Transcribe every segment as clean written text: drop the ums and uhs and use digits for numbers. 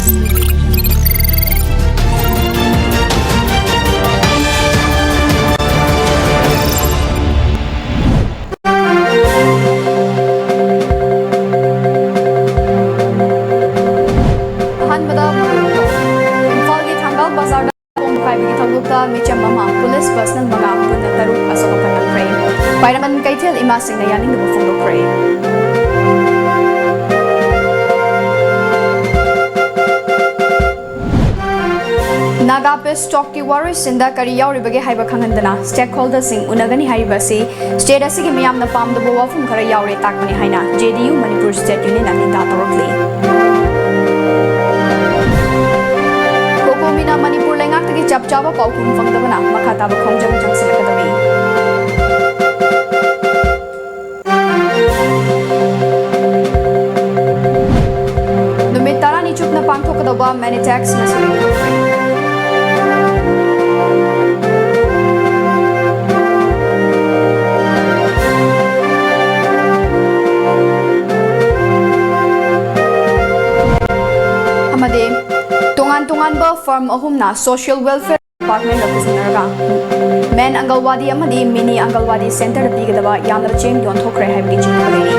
Pm Police Personal mga punna taruk asok panang pray. Para man kaitil imasing na yaning lumufong pray. Nagapes stock ki waris sinda kari yaw ribage haiba khangandana stakeholders sing unagani haiba si state asigi miyam na pam do wafum khara yaw re takmani haina JDU Manipur State Union ani da torokli. Kokomina Manipur lengak tagi chap chaba paukum fangdabana makata ba khongjang jang silakadawi. Numit tara ni chup na pangthokadawa many tax na sulit. Tungan ba firm ahum na Social Welfare Department representative Men Angalwadi amadi Mini Angalwadi Center bigadaba yamra cheng yon thokre haibgi chingbaleni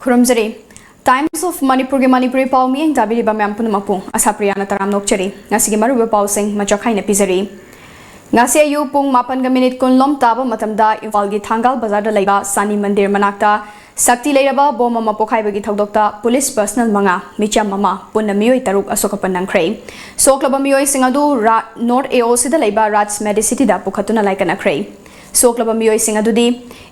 Khurumjari Times of Manipur ge Manipuri pau mi eng dabiri ba mem punamapu ASHAPRIYA na taram nokchari ngasigi maruba pau sing machakhai na pizari Ngasi ayu pung 8 kunlom taba matamda Imphal gi Thangal Bazar da leiba Sani Mandir manakta sakti leiraba bom ama pokhai bagi thokdokta police personnel manga micham mama punna miyoi taruk asokapan nangkrei soklaba miyoi singadu North AOC da leiba Raj Medicity da pukhatuna laikana krei soklaba miyoi singadu di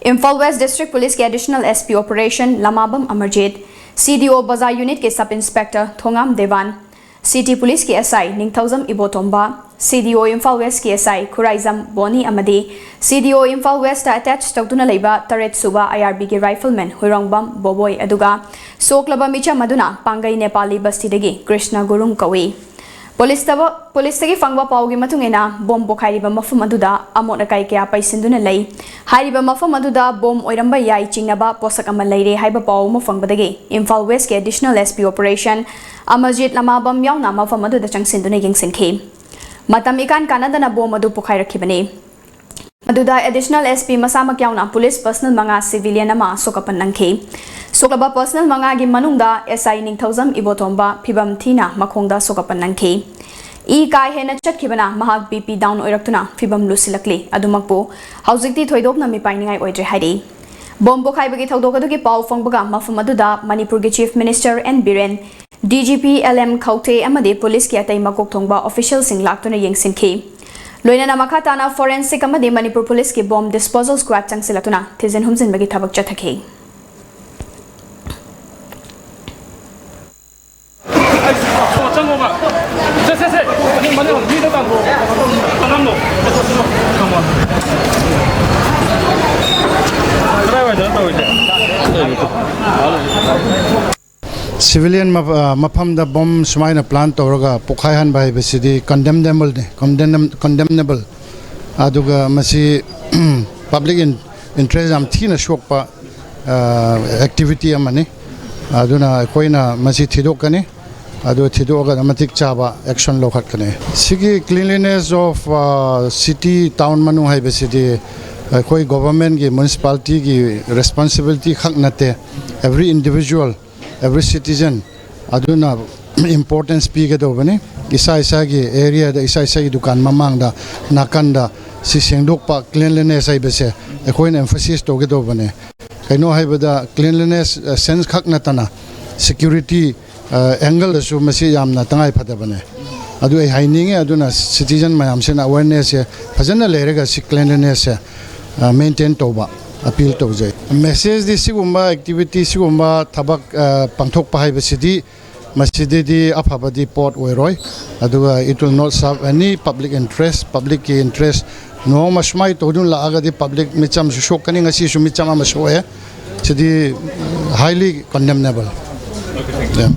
Imphal West District Police ke additional SP operation Lamabam Amarjit CDO Bazar Unit ke Sub Inspector Thongam Devan City Police ke SI Ningthauzam Ibotomba CDO Imphal West ke SI Khuraizam Boni amadi CDO Imphal West attached tawtuna leiba Taret Suba IRB ke rifleman Huirongbam Boboy aduga soklaba micha maduna Pangai Nepali Basti dagi Krishna Gurung kawi Police tagi fangba paugi matungena bom bokhairiba mafum aduda amona kai kya paisinduna lei hairiba mafum aduda bom oiramba yai chingnaba posak ama leire haiba pau mo fangbadagi Imphal West ke additional SP operation Amajit Lamabam yauna mafum aduda changsinduna yengsinki Matam ikan Canada bom adu pukhay rakhibani. Aduda additional SP masama yauna police personnel mga civilian ama sokapan nangki. Soklaba personnel mga gi manungda SI Ningthauzam Ibotomba Phibam Thina makhongda sokapan nangki. E kai hena chatkibana mahak BP down oiraktuna Phibam lusilakli adumakpo haujikti thoidokna mi painingai oidre haidi. Bom pukhay bagi thodokadu pau fangbaga mafum aduda Manipur ge Chief Minister N Biren DGP LM Khaute amade police ki atai makok thongba official sing laktuna yengsinki loina makhatana forensic amade Manipur police ki bomb disposal squad changsilatuna thizen humjin bagi thabak chathaki Civilian mafam da bomb sumaina plant toraga pokhaihan bai besidi condemnable aduga masi public interest am thina shokpa activity amani aduna koina masi thidokani adu thidoga amatik chaba action lokhat kane sigi cleanliness of city town manu hai besidi koi government ki municipality ki responsibility khak nate every individual every citizen aduna importance piga do bane isa gi area da isa gi dukan mamang da nakanda si sengdok pa cleanliness ai bese ekoin emphasis to ge do bane kaino hai bada cleanliness sense khak na tana security angle su masi yamna tangai phada bane adu ai haining aduna citizen mayam sen awareness phajana lerega si cleanliness maintain to ba appeal to jai message di sigumba activity sigumba thabak pangthok pa hai besidi masjid di aphabadi port oiroi aduga it will not serve any public interest no masmai to dun la aga di public micham shok kani ngasi su micham ama so e sidi highly condemnable okay, thank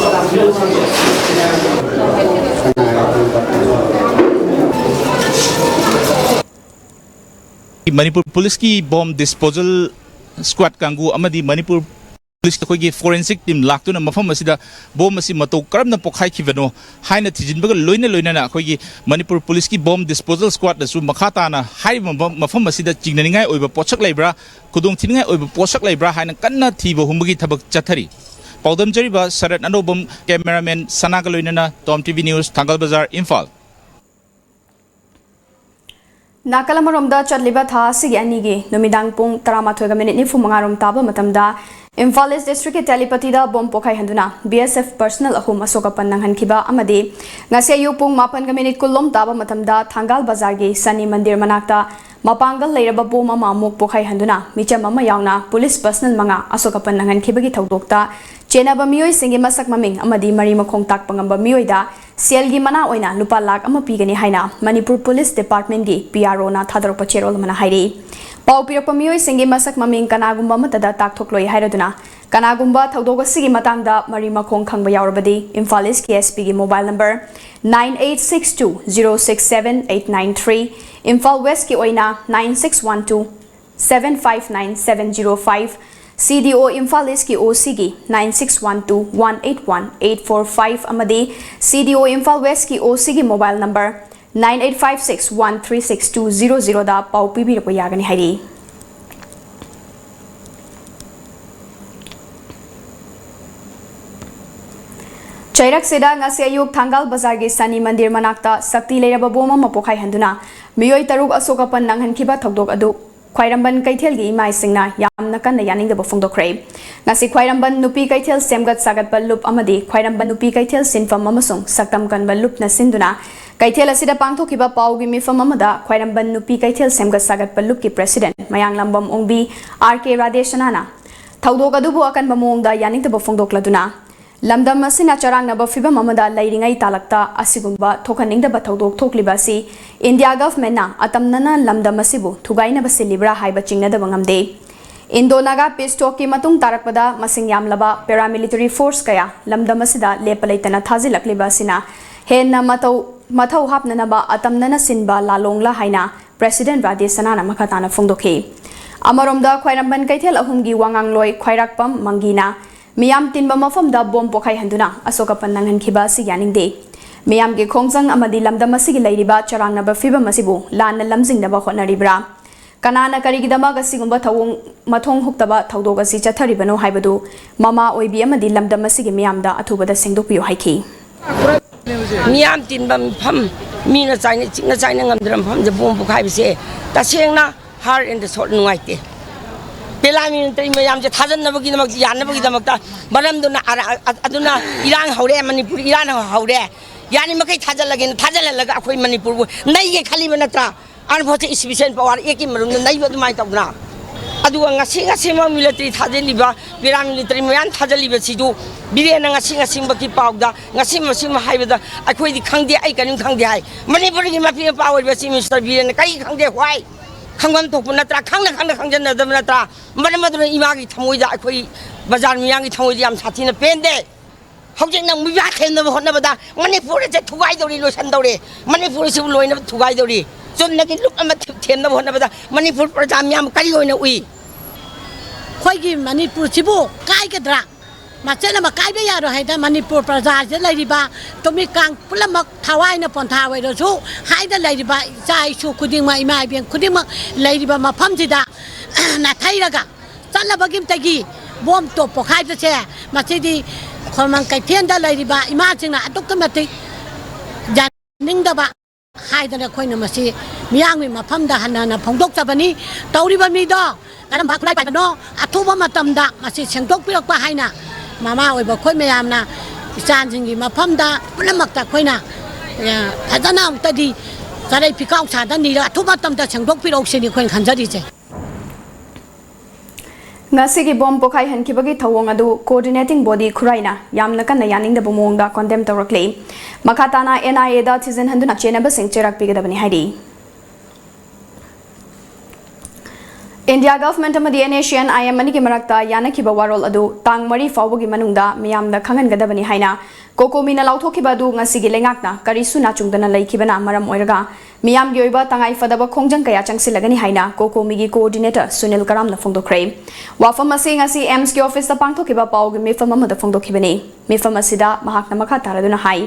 you. Manipur Police की bomb disposal squad kangu amadi Manipur Police की forensic team लाक्तुना मफम असिदा bomb असी मतौ करमना पोखाई खिबनो हाइना थिजिनबग लोइना लोइना अखोगी Manipur Police की bomb disposal squad दसु मखाताना high मफम असिदा चिंगनिंगाय ओइबा पोछक लैब्रा खुदुंग थिनिंगाय ओइबा पोछक लैब्रा हाइना कन्ना थिबो हुमबगी थबक चथरी पाउदम जरिबा Sarat Anoubam cameraman सनागा लोइना TOMTV न्यूज़ थांगल बाजार इम्फाल नाकलमरोमदा चलिबा था सिगी अनिगी नुमिदांग पुंग 13 मिनिट 45 ताबा मतमदा इम्फाल ईस्ट डिस्ट्रिक्ट के टेलीपतीदा बॉम पोखाई हंदुना BSF पर्सनल अहुम असोकपन नंगहनखिबा अमदी ngase yu pung 9 मिनिट कुलम ताबा मतमदा थांगाल बाजार गे सनी मंदिर मनाक्ता मपांगल लेरबा बॉम अमा मुक पोखाई हंदुना मिचम अमा यावना पुलिस पर्सनल मंगा असोकपन नंगहनखिबगी थौदोक्ता चेनाबा मियोय सिंगे मसक ममिंग अमदी मरी मखोंग ताकपंगंबा मियोयदा सेलगी मना ओइना लुपा लाख अमा पीगनी हाइना मणिपुर पुलिस डिपार्टमेंट गी PRO ना थादरप चेरोल मना हाइरी पाउ पिरप मियोय सिंगे मसक ममिंग कनागुंबा मतदा ताकथोक्लोय हाइरदुना कनागुंबा थौदोग सिगी मतांगदा मरी मखोंग खंगबा यावरबदी इम्फाल ईस्ट के SP गी मोबाइल नंबर 9862067893 इम्फाल वेस्ट की ओइना 9612759705 CDO इम्फाल ईस्ट की OC की 9612181845 अमदी CDO इम्फाल वेस्ट की OC की मोबाइल नंबर 9856136200 दा पाउ पीबीरप यागनी हाइरी चैरक सेदा ngase ayuk thangal bazar ge sani mandir manakta sakti leiraba boma mapokhai handuna miyoi taruk asokapan nanghankiba thokdok adu khwairamban kaithel gi imai singna yamna kanna yaning da bofongdokre ngasi khwairamban nupi kaithel semgat sagat balup amadi khwairamban nupi kaithel sinfam amasung saktam kan balup na sinduna kaithel asida pangthokiba paugi mifam amada khwairamban nupi kaithel semgat sagat balup ki president mayang lambam ongbi RK Radeshanana thokdok adu bu akan bamongda yaning da bofongdokladuna लमदम असिना चरांगनब फिबम अमदा लैरिंगै तालक्ता असिगुंबा थोखनिंगदब थौदोक थोक्लिबासी India गवर्नमेंटना अतमनना लमदम असिबु थुगाइनब सिलिब्रा हाइबा चिंगनदब नgamde इंडोनागा piece talk की मतुंग तारकपदा मसिंग यामलबा paramilitary force कया लमदम असिदा लेपलैतना थाजिलक्लिबासिना हेन्ना मथौ हापननबा अतमनना सिनबा लालोंगला हाइना president रादेशनाना मखताना फोंदोखे अमरोमदा ख्वाइरंबन कैथेल अहुमगी वांगांगलोय ख्वाइराकपम मंगीना मियाम तिनबा मफमदा Baum पोखाई हंदुना अशोकपन नंगहनखिबा सि यानिंगदे मियाम गे खोंगजंग अमदी लमदम असिगी लैरिबा चरांगनबा फिबम असिबु लाना लमजिंगदबा होटनरिब्रा कनाना करिगिदमग असिगुंबा थवोंग मथोंग हुक्तबा थौदोग असि चथरिबनो हाइबदु ममा ओइबी अमदी लमदम असिगी मियामदा अथुबदा सेंगदोकपियो हाइखि मियाम तिनबा मफम मीना चाइना ngamdram pham je bom pokhai bise tasengna hard and short nuaite Pelaminitary mayam je thajan nabagi namak yanabagi damakta baramduna aduna Iran haure Manipur Iran haure yani makai thajalaga akhoi Manipur nai ge khali banatra anphoche sufficient power eki marum nai badumai tawna adu ngasi ma military thajaliba paramilitary mayan thajaliba sidu birena ngasi baki pawda ngasi haibada akhoi di khangde ai kanin khangde hai Manipur gi mapi power basi Mr. Birena kai khangde hwai खंगम थोपन नत्रा खंगजनदम नत्रा मरमदुन इमागी थमोइदा अखोई बाजार मियांगी थमोइदी याम साथीना पेंदे हौजिक नंग मिबा खेनब होनबदा मणिपुर जे थुगाइदौरी लोसनदौरे मणिपुर सिबु लोइना थुगाइदौरी चुननगी लुक अमा थेनब होनबदा मणिपुर प्रजा मियाम करी होइना उइ खोइगी मणिपुर सिबु काइगद्रा मचेना मकाइबे यारो हैदा मणिपुर प्रजा जे लैरिबा तोमि कांग पुलमक थावाइना पन्था वैरसु हाइदा लैरिबा चाइसु खुदिंमा इमा बियं खुदिंमा लैरिबा मफमजिदा नाथाइरगा चलबगिमतगी बम तो पोखाइबसे मचेदी खोमंग कैथेनदा लैरिबा इमाजिंगना अदुकमति जानिंगदबा हाइदना खोइना मसी मियांगमि मफमदा हनना फोंदोक्तबनी तौरिबा मिदो करम भाखुलाइ पाइबनो अथुबा मतमदा मसी सेंदोकपिरकपा हाइना मामा ओइबा खोइ मयामना इचानसिंगी मफमदा पुनमक्ता खोइना फजना उतदी सरै पिकाउ सादा निरा अथुबा तमदा सेंदोकपिरौसिनि खोइन खनजरिजे ngasi bom pokhai hankibagi thawong adu coordinating body khuraina yamna kan yaning da bomongda condemn tawrakle makhatana NIA da season handuna chenaba sing cherak pigadabani haidi India government amadi Asian IM mani ki marakta yana ki warol adu tang mari fawgi manungda miyam da khangan gadabani haina kokomi na lauthoki badu ngasi gi lengakna kari suna chungdana laikibana maram oiraga miyam gi oiba tangai fadaba khongjang kaya changsilagani haina kokomi gi coordinator Sunil Karam na phongdokre wafam asi ngasi AIMS ki office da pangthokiba pawgi mifam amada phongdokhibani mifam asida mahakna makha taraduna hai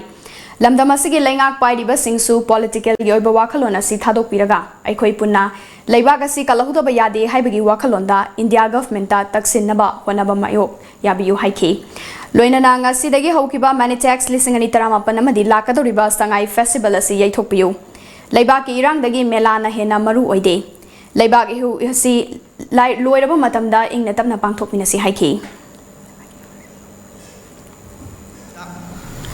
lamdam asigi lengak pairiba singsu political gi oiba wakhalon asi thadok piraga aikhoi punna leibak asi kalahudaba yade haibagi wakhalonda India government ta taksinaba honaba mayok yabiyu haiki loinana ngasi dagi haukiba manitax lisingani taramapan amadi lakadoriba sangai festival asi yaithokpiyu leibak ki irang dagi melana hena maru oide leibak hu asi loiraba matamda ingna tapna pangthokmina si haiki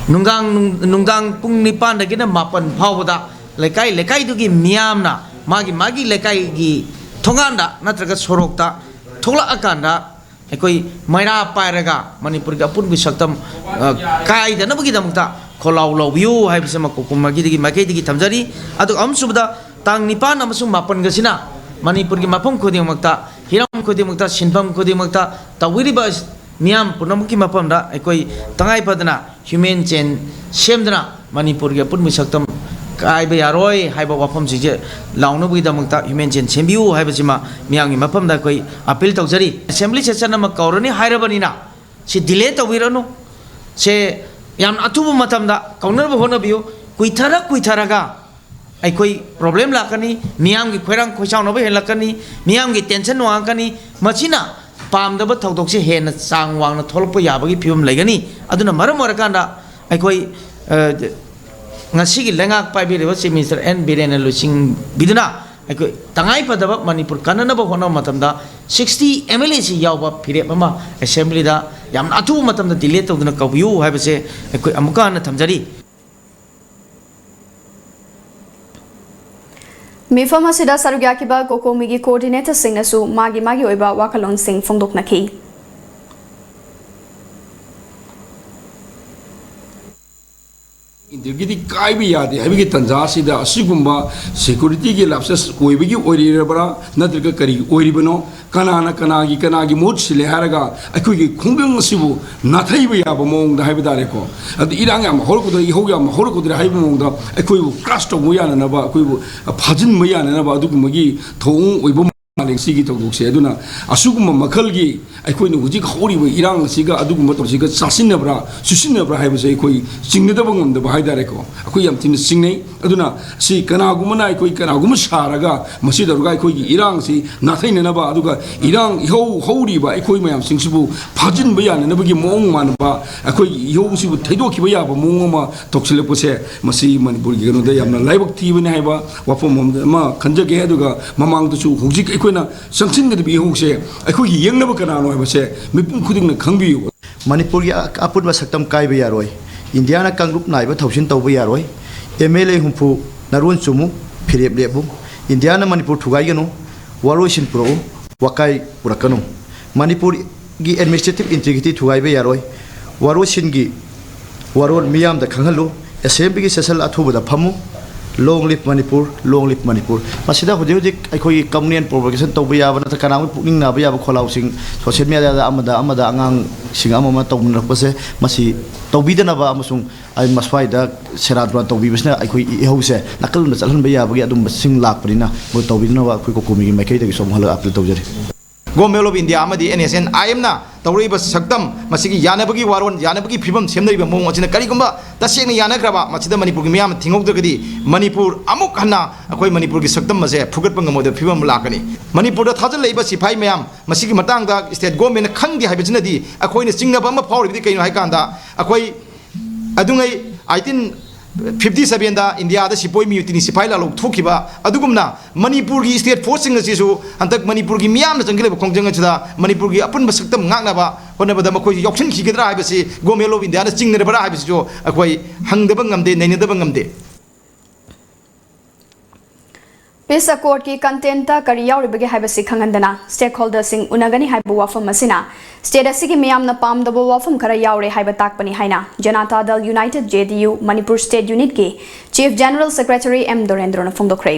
nungdang pung nipan dagi na mapan phawda lekai dugi miyamna magi lekai gi thonganda natraga sorokta thogla akanda ekoi maira pairaga manipur ga pun bisaktam kai da nabugi damukta kholaw lawbiu haibisama kokumagi digi makai digi thamjari adu amsubda tang nipan amasung mapan ga sina manipur gi mapum khodimakta hiram khodimakta sinpam khodimakta tawiriba miyam punamuki mapamda ekoi tangai padana human chain semdana manipur gi pun bisaktam kai ba yaroi haiba wafam sije launu bui damukta human chain sembiu haibasima miyangi mapam da koi appeal tawjari assembly session ma kaurani hairabani na si delay tawiranu se yam atubu matam da kaunar ba hona biu kuithara ga ai koi problem lakani miyangi khoirang khoisaw no ba helakani miyangi tension wa kani machina pamdaba thawdok se hena sangwang na tholpo yabagi phium laigani aduna maram orakanda ai koi ngasi gi lengak pai bi Chief Minister N Biren Lusing biduna ai tangai padaba manipur kanana ba hona matamda 60 MLA si yawba phire mama assembly da yam atu matamda delay tawduna kabiu haibase ai amuka na thamjari mifam asida sarugya kiba kokomi gi coordinator singnasu magi oiba wakalon sing phongdoknaki India कायब यादे है तंजा security की लापसेस ओइबरा नत्रग करी ओइरिबनो कनागी मोट सिले हरगा अखोगी खुंगंग सिबु नाथैब याब मोंग HYBE दारेको अद इरांग याम होरको इहो याम होरको HYBE मोंग अखोइबु crash तौ याननबा अखोइबु फाजिन मयाननबा अदुगुमगी थों ओइबो सिगी तौदोकसे अदुना असुगुम मखलगी अखोइनो हुजिक हौरिबो इरांग सिगा अदुगुम तौसिगा चासिनब्रा सुसिनब्रा हाइबसे अखोइ चिंगनदबा ngमदबा हाइदारेको अखोइ याम तिन सिंगनै अदुना सि कनागुमना अखोइ कनागुम सारागा मसिदरगा अखोइगी इरांग सि नाथैननबा अदुगा इरांग इहो हौरिबा अखोइ मयाम सिंगसिबु फाजिनबा याननबगी मोंग मानबा अखोइ इहो सिबु थैदोखिबा याबा मोंग मा तौसिलपसे मसि मणिपुरगी गनोदा यामना लाइबक थीबने हाइबा वाफम मा खंजगे अदुगा ममांगदसु हुजिक अखोइना संसिनगदबी होसे अखोइगी यंगनबा कनानो हाइबसे मिपुम खुदिंगना खंबियु मणिपुर की अपुब सक्तम कायब यारोय इंडिया कांग्रुप नाइब थौसिन तौब यारोय MLA हुंफु नरुन चुमु फिरेब लेबु इंडिया मणिपुर थुगाइगनु वारोइसिन पुरो वकाई पुरकनु मणिपुर की एडमिनिस्ट्रेटिव इंटीग्रिटी थुगाइब यारोय वारोइसिन की वारोन मियाम द खंगलु असेंबली की सेसल अथुबदा फमु long live manipur masida hudi akhoi communion propagation to biya bana kana puning na biya kholau sing social media da amada angang sing amama tawna pase masi tawbidana ba amasung ai maswai da seradra tawbi bisna akhoi ihose nakal na chalhan biya bagi adum sing lakprina bo tawbidana ba akhoi ko komi makai da som hala upload tawjari Government of India amadi NSN IM na tawriba saktam masigi yanabagi waron yanabagi phibam semnariba mong achina karigumba tasengna yanagraba machida manipur gi miyam thingogdagadi manipur amuk hanna akoi manipur gi saktam mase phugatpa ngamoda phibam lakani manipur da thajal leiba siphai miyam masigi matang da state government khangdi haibajina di akoi na singna bam phawri kaino haikanda akoi adungai 1957 da India da sipoi mi utini sipai la lok thokiba adugumna manipur gi state force singa sisu antak manipur gi miyam na jangile khongjanga chida manipur gi apun basaktam ngakna ba honaba da makoi yoksin khigedra haibasi gomelo India da chingnere bara haibasi jo akoi hangdeba ngamde nainedeba ngamde Peace Accord ki content ta kari yauribage haibasi khangandana stakeholders sing unagani haibu wafam asina state asigi miyamna pamdabo wafam khara yaure haiba takpani haina Janata Dal United JDU Manipur State Unit ki Chief General Secretary M Dorendra na phongdokre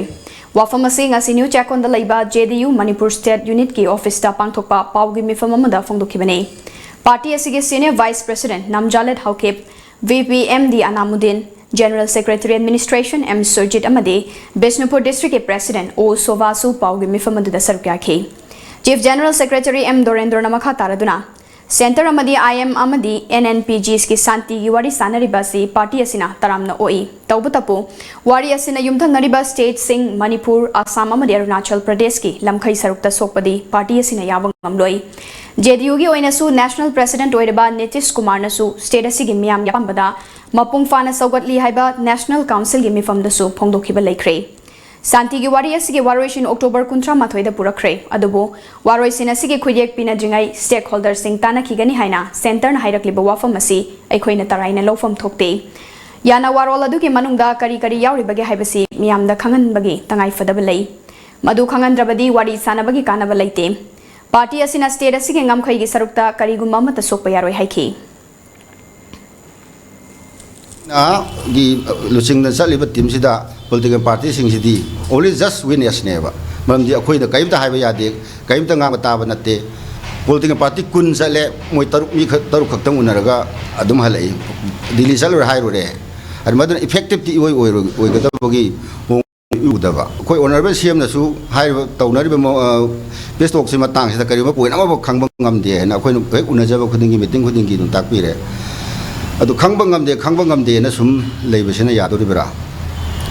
wafam asi ngasi new chakon da laiba JDU Manipur State Unit ki office ta pangthokpa pawgi mifam amada phongdokhibani party asigi senior vice president Namjalet Haukip VP MD Anamuddin General Secretary Administration M Surjit Amadi Bishnupur District President O Sovasu Paugi Mifamadu Sarkyaki Chief General Secretary M Dorendra Namakha Taraduna Center Amadi IM Amadi NNPGs ki Santi Wari Sanaribasi Party Asina Taramna OE Taubutapu Wari Asina Yumthang Nariba State Sing Manipur Assam Amadi Arunachal Pradesh ki Lamkhai Sarukta Sokpadi Party Asina Yawang Mamloi JDU gi oinasu National President oiraba Nitish Kumar nasu state asigi miyam yapambada mapung fana saugatli haiba National Council gi mifam dasu phongdokhiba laikre Santi gi wari asigi waroisin October 13 da purakre adubu waroisin asigi khuyek pina jingai stakeholders sing tana khigani haina center na hairakliba wafam asi aikhoina taraina lofam thokte yana warol adu gi manungda kari kari yauri bage haibasi miyam da khangan bagi tangai fadaba lai madu khangan drabadi wari sanabagi kanaba laite Party asina state asigi ngamkhai gi sarukta karigumma mata sokpa yaroi haiki na gi lusing na saliba team sida political party sing sidi only just win yes neba mamdi akhoi da kaim ta haiba yade kaim ta ngam ta ba natte political party kun sale moi taruk mi taruk khaktang unaraga adum halai dili salur hairo re ad madun effective ti oi ga dabagi udaba koi honorable CM na su hairo taunari ba best of sima tang sida kari ba point ama khangba ngamde na khoi nu hek unajaba khudingi meeting khudingi dum takpire adu khangba ngamde na sum leibasina yadoribra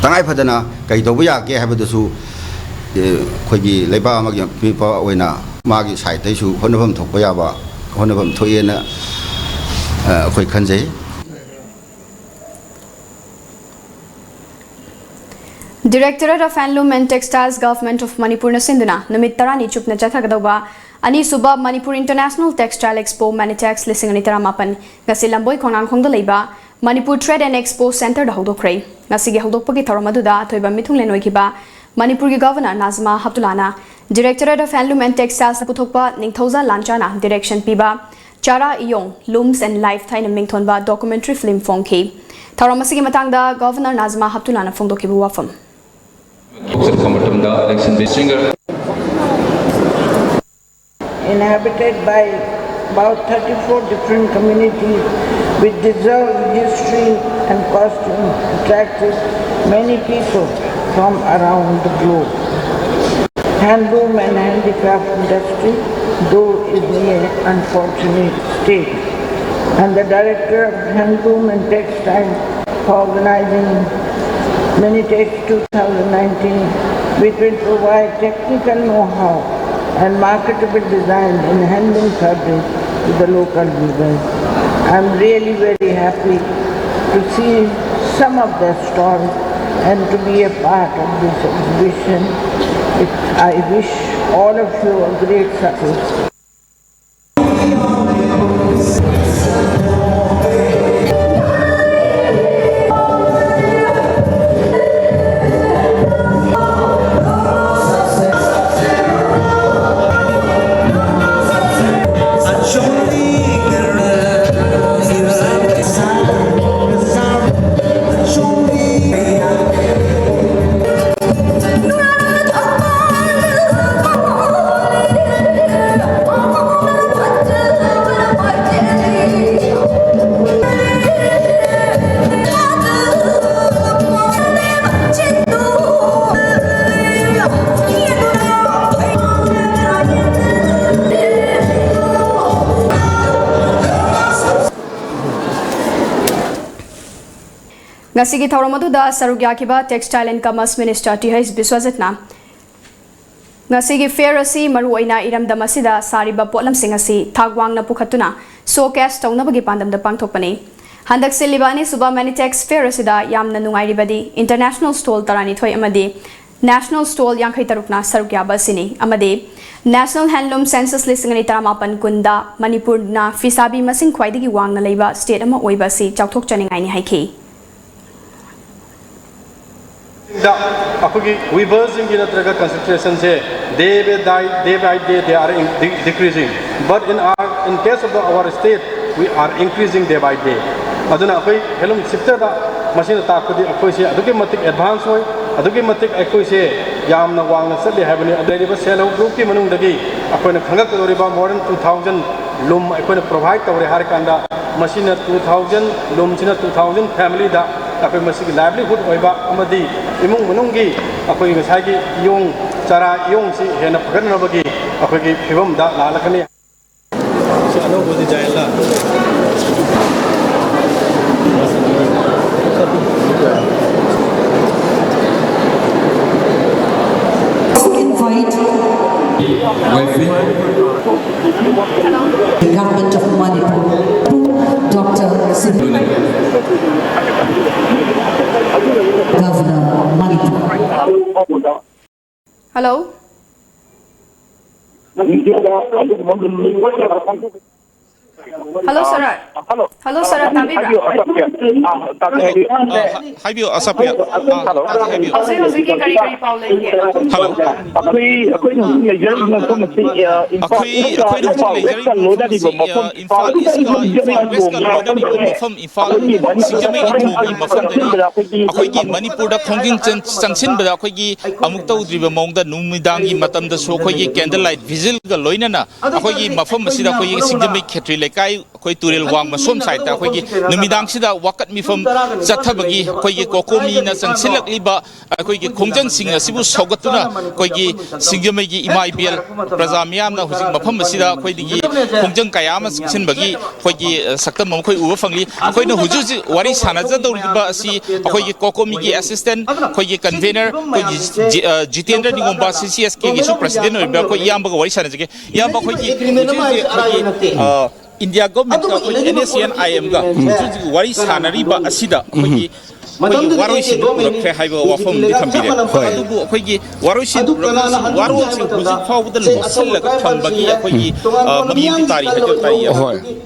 tangai phadana kai tobu ya ke habadu su khoi gi leiba ma gi pipa oina ma gi sai tai su honabam thokpa ya ba honabam thoyena khoi khanjai Directorate of Handloom and Textiles Government of Manipur na sinduna namit tarani chupna chathagadauba ani suba Manipur International Textile Expo Manitex lising ani taramapan ngasi lamboi khongang khongda leiba Manipur Trade and Expo Center da hodokre ngasi gi hodokpagi thoromaduda thoiba mithunglen oikiba Manipur gi Governor Nazma Habdulana Directorate of Handloom and Textiles puthokpa ningthauza lanchana direction piba Chara Iyong Looms and Lifetime mingthonba documentary film phongki thoramasigi matangda Governor Nazma Habdulana phongdokibu wafam Inhabited by about 34 different communities with deserved history and costume attracted many people from around the globe. Handloom and handicraft industry, though, is in an unfortunate state, and the Director of Handloom and Textile organizing Manitex 2019, which will provide technical know-how and marketable design in handloom fabric to the local weavers. I'm really very happy to see some of their stalls and to be a part of this exhibition. I wish all of you a great success. Ngasigi thauramadu sarugyakiba Textile and Commerce Minister T.H. Biswajatna ngasigi fair asi maruoina iramdamasida sariba potlam singasi thagwangna pukhatuna showcase tawnabagi pandamda pangthokpani handak silibani suba Manitex fair asida yamna nungairibadi international stall tarani thoi amadi national stall yankhai tarukna sarugyaba sini amadi National Handloom Census listing ani taramapan kunda Manipur na fisabi masing khwaidagi wangna leiba state ama oiba si chauthok chaningai ni haiki The अखोगी weavers in the concentration say day by day they are decreasing, but in case of our state we are increasing day by day. Aduna akoi helum sifter da machine ta ko di akoi se aduki matik advance hoy aduki matik akoi se yamna wangna sali habani adai ba selo group ki manung dagi akoi na khangak dori ba more than 2000 lum akoi na provide tawre har kanda machine 2000 lum china 2000 family da akoi masigi livelihood hoiba amadi imung manung gi akoi ngasai gi yong chara yong si hena phagan bagi akoi gi phibam da lalakani si ano bodi jaila The government of Manipur, Dr. Governor Manipur. Hello. Hello, sir. Hello, sir. Habiyo ASHAPRIYA. How's kari Paul lenge? Hello. Imphal East Imphal West mafam Imphal Singjamai Ithogi mafam dani akhoi Manipur da khongjing changsin bada akhoi amuk tawdriba mongda numidangi matamda so akhoi candlelight vigil ga loinana akhoi mafam asida akhoi Singjamai khetri lekai akhoi turel wang masom side ta akhoi numidang sida wakat mifam chathabagi akhoi kokomi na changsilak liba akhoi khongjang sing asibu sogatuna akhoi Singjamai gi ima IPL praja miyam na hujing mafam asida akhoi digi khongjang kaya ma sin bagi akhoi saktam akhoi uwa fangli akhoi na huju wari sanaja dawriba asi akhoi kokomi gi assistant akhoi convener akhoi Jitendra Nigomba CCS ke gi su president oiba akhoi yamba ga wari sanaja ke yamba akhoi India government ka akhoi NSCN IM ga huju wari sanariba asida akhoi waroi si rakhe haiba wafam di thambire adubu akhoi waroi si waroi si huju fawdal mosil la thambagi akhoi mami tari hajo tari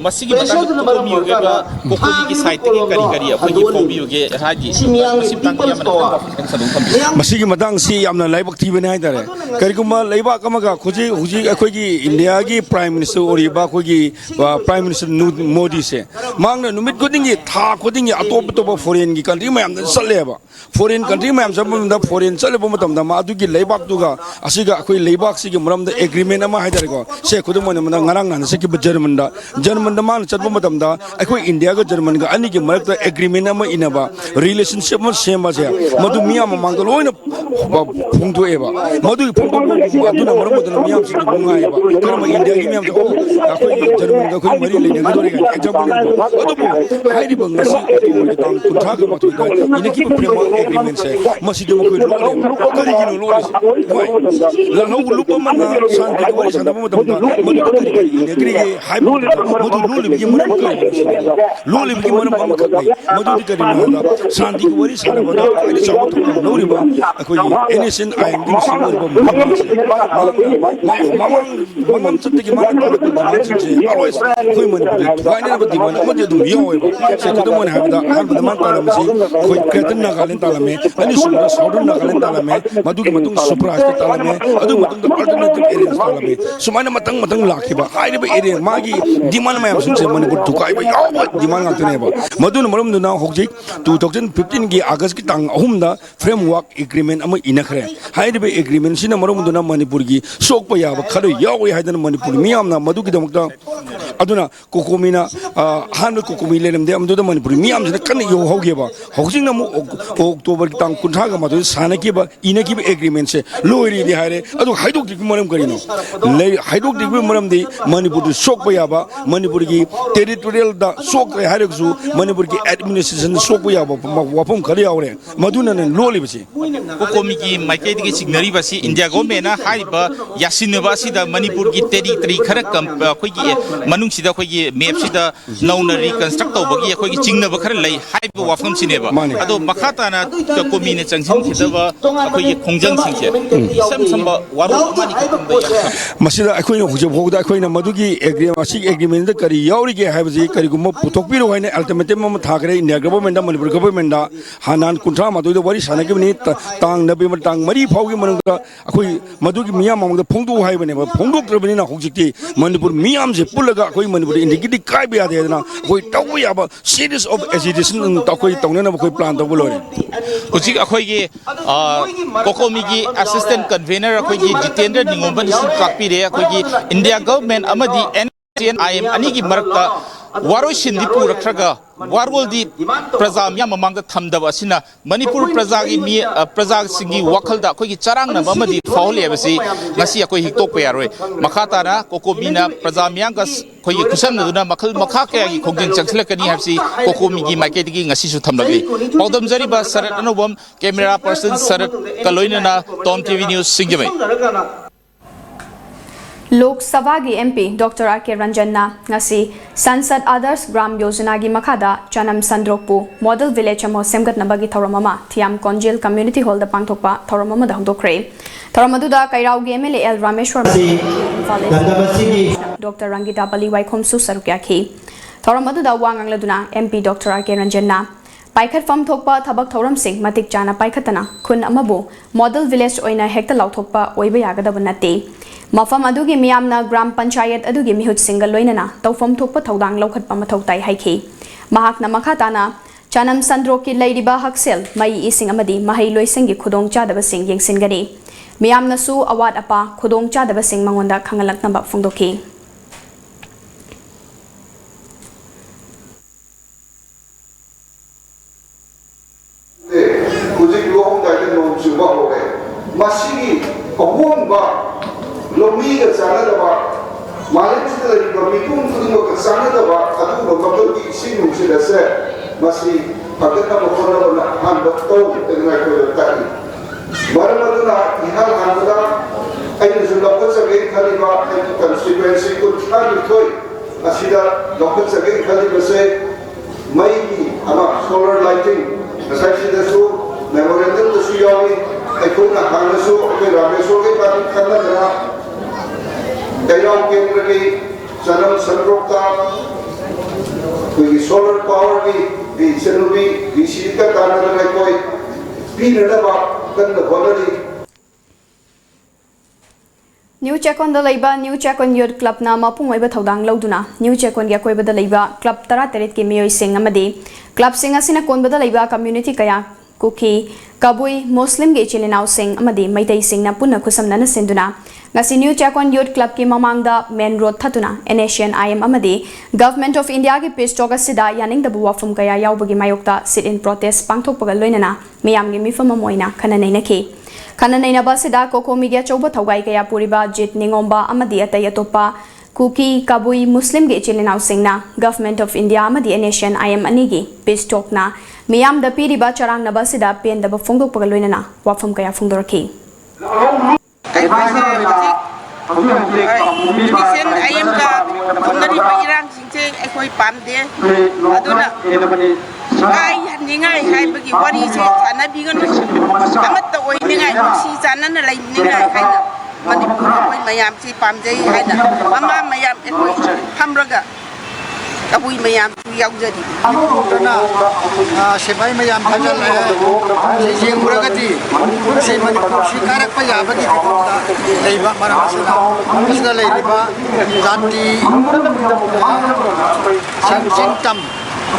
masigi batang kokomi yoge ga kokomi ki site ke kari akhoi fobi yoge haji masim tangki amana sadung thambi masigi madang si yamna laibak thibene haidare kariguma laibak amaga khuji huji akhoi India gi prime minister oriba akhoi prime minister Modi se mangna numit godingi tha godingi atop foreign gi country mayam saleba foreign country mayam sabunda foreign saleba matamda ma adugi laibak tuga asiga akhoi laibak sigi muramda agreement ama haidare ko se khudumone mana ngarang nan se ki German da man chatba matamda akhoi India ga German ga ani gi marakta agreement ama inaba relationship ma sema se madu miyam mangda loina phungdu eba madu phungdu aduna maram aduna miyam si bunga eba karma India gi miyam ko akhoi German ga khoi mari lene ga dore ga example adubu hairi bangasi ko tang kuntha ga matu ga ina ki prema agreement se masi de ko lo kari gi lo la no lu pa man santi ko wari sanda mo tamda madu kari gi ina kri ge hai madu lo le gi maram ko lo le gi maram ma ka madu di kari na santi ko wari sanda bada ai sa ko no ri ba akhoi innocent I am din sin ba mamam chatte gi maram ko always khoi man khoi ne ba di man ma de dum yo ba se ko mon ha da har ba man ta la si khoi kretan na galen ta la me ani sumra saudun na galen ta la me madu gi matung surprise ta la me adu matung da alternative areas ta la me sumana matang lakhi ba ai ba area ma gi diman ma yam sun se man bu tukai ba yo ba diman ngak ne ba madu na maram na hokjik 2015 gi august ki tang ahum da framework agreement ama inakhre hai de agreement sina maram na Manipur gi sok pa ya ba khalo yawi haidan Manipur miyam na madu gi damakta aduna kokomina han kokomi lenam de amdu da Manipur miyam jina kan yo hoge ba hogjing na mu October ki tang kuntha ga madu sana ki ba ina ki agreement se loiri di haire adu haidok di maram kari no haidok di maram de Manipur sok pa ya ba Manipur gi territorial da sok haire su Manipur gi administration sok pa ya ba wapum khari awre maduna ne loli basi kokomi gi maike di signari basi India government na haiba yasinaba sida Manipur gi territory khara kam khoi gi manung sida khoi gi map sida nauna reconstruct tawbagi khoi gi chingna ba khara lai haiba wafam sineba ado makhata ताना कोमी ने चंगसिन खिदबा अखोई खोंजंग सिंसे सम सम वारो मानी मसिदा अखोई न हुजे भोगदा अखोई न मदुगी एग्रीमेंट करी यावरिगे हाइबजी करीगुम पुथोकपिरो हाइने अल्टरनेटिव मम थागरे इंडिया गवर्नमेंट मणिपुर गवर्नमेंट हानान कुंट्रा मदुदो वरी सानगिबनी तांग नबेम्बर तांग मरी फाउगी मनंगा अखोई मदुगी मियाम ममदा फोंदो हाइबने फोंदोक्त्रबनी ना हुजिकती मणिपुर मियाम जे पुलगा अखोई मणिपुर इंडिगिटी काइबे यादेना अखोई तौ याबा सीरीज ऑफ एजिटेशन तखोई तौनेना अखोई प्लान तौ लोरे हुजिक अखोई गे कोकोमी की असिस्टेंट कन्वेनर अखोई की जितेंद्र निंगोबन सिन कापीरे अखोई की इंडिया गवर्नमेंट अमदी NCN-IM अनि की मरकता वारोशिन दी पुरखरगा वारवल दी प्रजा मिया ममांग थमदब असिना मणिपुर प्रजा की मी प्रजा सिंगी वखलदा अखोई की चरांग न ममदी फाउले बसी ngasi अखोई हिक्तोक यारोय मखाताना कोकोमीना प्रजा मियांग अखोई की कुसन दुना मखल मखा कया की खोंजन चंगसलकनी हबसी कोकोमी की मार्केट की ngasi सु थमलगली पौदम जरीबा सरत अनुभव कैमरा पर्सन सरत कलोइना टॉम टीवी न्यूज़ सिंगमे लोक सभा की MP doctor R.K. Ranjan ngasi संसद आदर्श ग्राम योजना की मखादा चनम संद्रोकपु मॉडल विलेज अमो सेमगतनबगी थौरममा थियाम कोंजेल कम्युनिटी हॉल द पांगथोकपा थौरममा द हंदोखरे थौरमदुदा कैराउगी MLA L Rameshwar doctor Rangita बली वाइखोमसु सरुक्याखी थौरमदुदा वांगंगलदुना MP डॉक्टर R.K. रंजन पाइखतफम थोकपा थबक थौरम सिंह मतिक चाना पाइखतना खुन अमबु मॉडल विलेज ओइना हेक्ता लाउथोकपा ओइबा यागदब नते मफम अदुगी मियामना ग्राम पंचायत अदुगी मिहुत सिंगल लोइनना तौफम थोकपा थौदांग लौखतपा मथौ ताई हाइखी महाकना मखाताना चनम संद्रोक की लैरिबा हक्सेल मई इसिंग अमदी महै लोइसिंगी खुदोंग चादबा सिंग येंसिनगनी मियामनसु अवाद अपा खुदोंग चादबा सिंग मंगोंदा खंगलकनबा फोंदोखी लोमी का जाना दबा मालिक से लगी बमी तुम खुद को जाना दबा अतु लो कबल की इसी नुसे दसे मसी अगर का बखोना बना हम डॉक्टर तेना को ताकि बरमदुना इहाल हानदा आई जो डॉक्टर सगे खाली बात है कंस्टिट्यूएंसी को थाली थोई असीदा डॉक्टर सगे खाली बसे मई की अमा सोलर लाइटिंग असाइसी दसो मेमोरेंडम दसु यावी एकोना हानसो के रामेश्वर के बात करना जरा कैराव केंद्र की चनम संरोक्ता कोई सोलर पावर की चनुबी बीसी का ताना लगे कोई पी नडबा कन्न बोलरी न्यू चेकोन द लैबा न्यू चेकोन यूथ क्लब ना मपुंग ओइबा थौदांग लौदुना न्यू चेकोन या कोइबा द लैबा क्लब 13 के मियोइ सिंग अमदी क्लब सिंग असिना कोनबा द लैबा कम्युनिटी कया कुकी कबुई मुस्लिम के चिलिनाउ सिंग अमदी मैतै सिंग ना पुन्ना खुसमना सिंदुना ngasi new Chekon youth club की ममांगदा मेन रोड थतुना NASHAN-IM अमदी गवर्नमेंट ऑफ इंडिया की पीस टॉक असिदा यानिंगदबु वाफम कया यावबगी मायोक्ता सिट इन प्रोटेस्ट पांगथोकपगा लोइनना मियामगी मिफम मोइना खननैनखी खननैनबा सिदा कोकोमीगे चौबा थौगाई कया पुरिबा जित निंगोंबा अमदी अतै अतोपा कुकी कबुई मुस्लिम के चिलिनाउ सिंगना गवर्नमेंट ऑफ इंडिया अमदी NASHAN-IM अनिगी पीस टॉकना मियामदा पीरिबा चरांगनबा सिदा पेंदबा फोंदोकपगा लोइनना वाफम कया फोंदोरखी Division ayam ka dari pengirang singse ekoi pamde aduna kai ningai hai bagi wari se sana bigan amat to oi ningai si sana na lai ningai hai na manipur koi mayam si pamde hai na mama mayam ekoi hamraga kabui mayam yaw jadi aduna sebai mayam bhajal hai je muragati se manipur si karak pa ya bagi leiba maramasina masna leiba jati sanjintam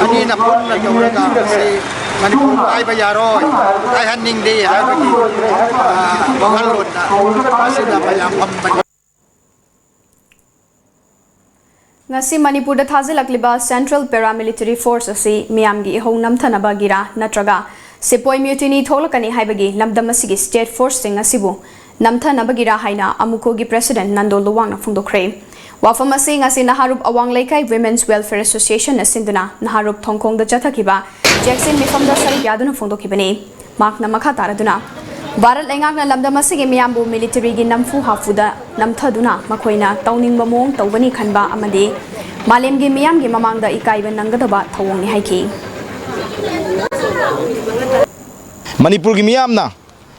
ani na pun na tawraga se manipur ai ba yaroi ai hanning de hai bagi bangal lod na asina mayam ham ngasi manipur da thazilakliba central paramilitary force asi miyamgi ho namthanabagira natraga sepoi mutiny tholakani haibagi lamdam asigi state force sing asibu namthanabagira haina amuko gi president nando luwang na phungdokre wafam asi ngasi naharup awang laikai women's welfare association asinduna naharup thongkhong da chathakiba jackson mifam da sari yaduna phungdokibani makna makha taraduna Bharat लेंगाकना लमदम असिगे मियामबु military गी नमफु हाफुदा नमथदुना मखोइना तौनिंगबा मोंग तौबनी खनबा अमदे मालेमगी मियामगी ममांगदा इकाइबा नंगदबा थौंगनि हाइखि Manipur gi miyamna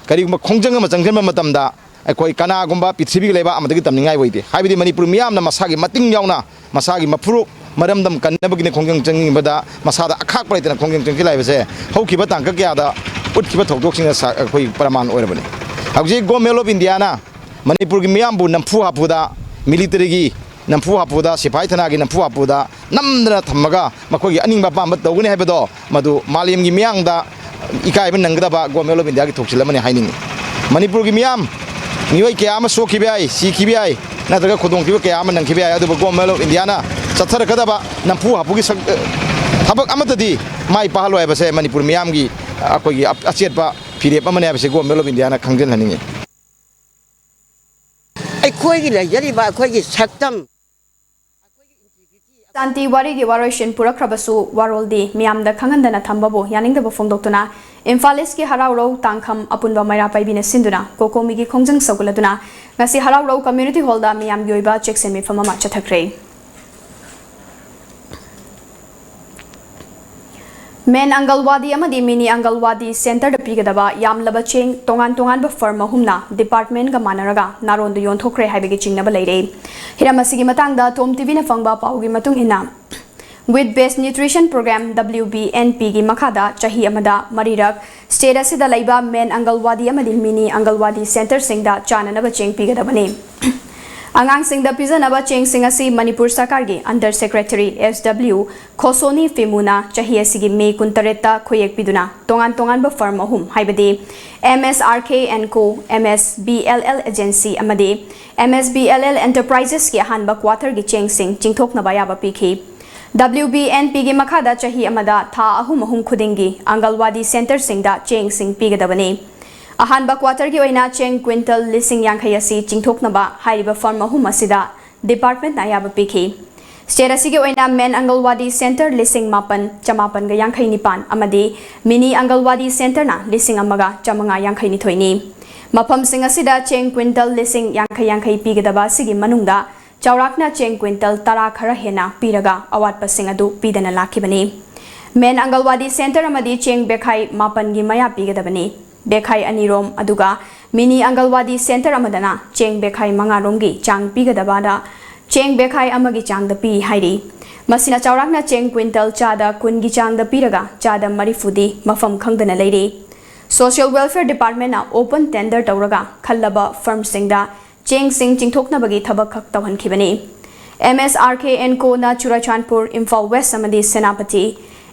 karigumba khongjang ma changjenba matamda akhoi kanagumba pithribi leba amadagi tamningai woide haibidi Manipur miyamna masagi mating yauna masagi mafuru maramdam kannabagine khongjang changingbada masada akhak paitana khongjang changki laibase haukiba tangka kyada utkiba thokdoksing akhoi praman oirabani hauji Government of India na Manipur gi miyambu namfu hapuda military gi namfu hapuda sipai thana gi namfu hapuda namdra thamaga makogi aningba pamba tawgani haibado madu malim gi miyangda ikai ben nangdaba Government of India gi thokchilamani haining Manipur gi miyam nioi kya ama sokibai sikibai natraga khudongkiba kya ama nangkibai adu Government of India na chathara kadaba namfu hapugi thabak amatadi mai pahalo haibase Manipur miyam gi akogi achetba phirep amane haibase Government of India na khangjen haningi ꯑꯩꯈꯣꯏꯒꯤ ꯂꯩꯖꯔꯤꯕ ꯑꯩꯈꯣꯏꯒꯤ ꯁꯛꯇꯝ Santi warigi waroshin purakrabasu waroldi miyamda khangandana thambabu yaningdaba fongdoktuna Imphaliski harauro tangkham apunba maira paibina sinduna kokomigi khongjang saguladuna ngasi harauro community hall da miyam yoiba checksin mi famama chathakre Men Angalwadi amadi mini Angalwadi center da pigadaba yamlaba cheng tongan ba firm humna department ga manaraga narondu yonthokre haibegi chingnaba leire hiramasigi matangda TOMTV na fangba paugi matung hina with best nutrition program WBNP gi makhada chahi amada marirak state asida laiba Men Angalwadi amadi mini Angalwadi center singda chananaba cheng pigadabani Angang singda pizanaba cheng singasi Manipur Sakargi Under Secretary SW Khosoni Fimuna chahi asigi May kuntareta khoyek piduna tongan ba firm ahum haibadi MSRK & Co MSBLL agency amadi MSBLL enterprises ki hanba quarter gi cheng sing chingthokna bayaba pikhi WBNP gi makhada chahi amada tha ahum khudingi Angalwadi center singda cheng sing pigadabani Ahanba quarter ki oina cheng quintal lising yankhayasi chingthoknaba haiba farm ahum asida department ayaba pikhi state asigi oina Men Angalwadi center lising mapan ga yankhai nipan amadi mini Angalwadi center na lising amaga chamanga yankhai ni thoini mafam sing asida cheng quintal lising yankhai pigadaba sigi manungda chaurakna cheng quintal tara khara hena piraga awat pasing adu pidana lakhibani Men Angalwadi center amadi cheng bekhai mapan gi maya pigadabani Bekhai anirom aduga mini Angalwadi center amadana cheng bekhai mangarom gi chang pigadabada cheng bekhai amagi chang da pi hairi masina chaurakna cheng quintal chada kun gi chang da piraga chada marifudi mafam khangdana leire social welfare department na open tender tawraga khallaba firm singda cheng sing chingthokna bagi thabak khak tawhan khibani MSRK & Co na Churachandpur Imphal West amadi Senapati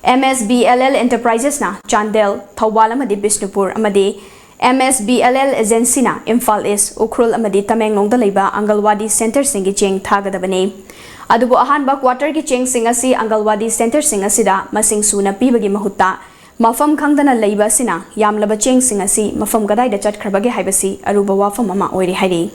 MSBLL Enterprises na Chandel, Thawal amadi Bishnupur amadi MSBLL Agency na Imphal East, Ukhrul amadi Tamenglong da leiba Angalwadi Center singi cheng thagadabani. Adubu ahanba quarter ki cheng singasi Angalwadi Center singasida masing suna pibagi mahutta mafam khangdana leiba sina yamlaba cheng singasi mafam gadai da chatkharbagi haibasi aruba wafam ama oiri hairi.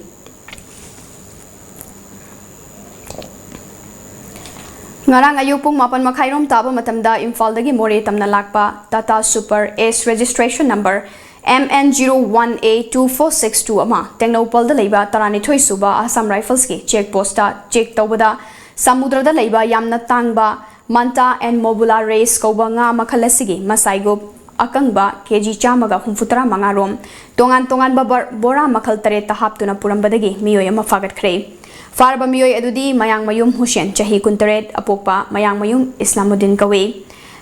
Ngarang ayuk pung mapan makhairom taba matamda Imphaldagi more tamna lakpa Tata Super Ace registration number MN01A2462 ama Tengnopal da leiba Taranithoi suba Assam Rifles ki check posta check tawbada samudra da leiba yamna tangba Manta and Mobula race kauba nga makhalasigi masaigop akangba kg chamaga humfutara mangarom tongan ba bora makhal tare tahaptuna purambadagi miyoy ama fagat khre Farba miyoy adudi Mayang Mayum Hussein chahi kuntaret apokpa Mayang Mayum Islamuddin kawe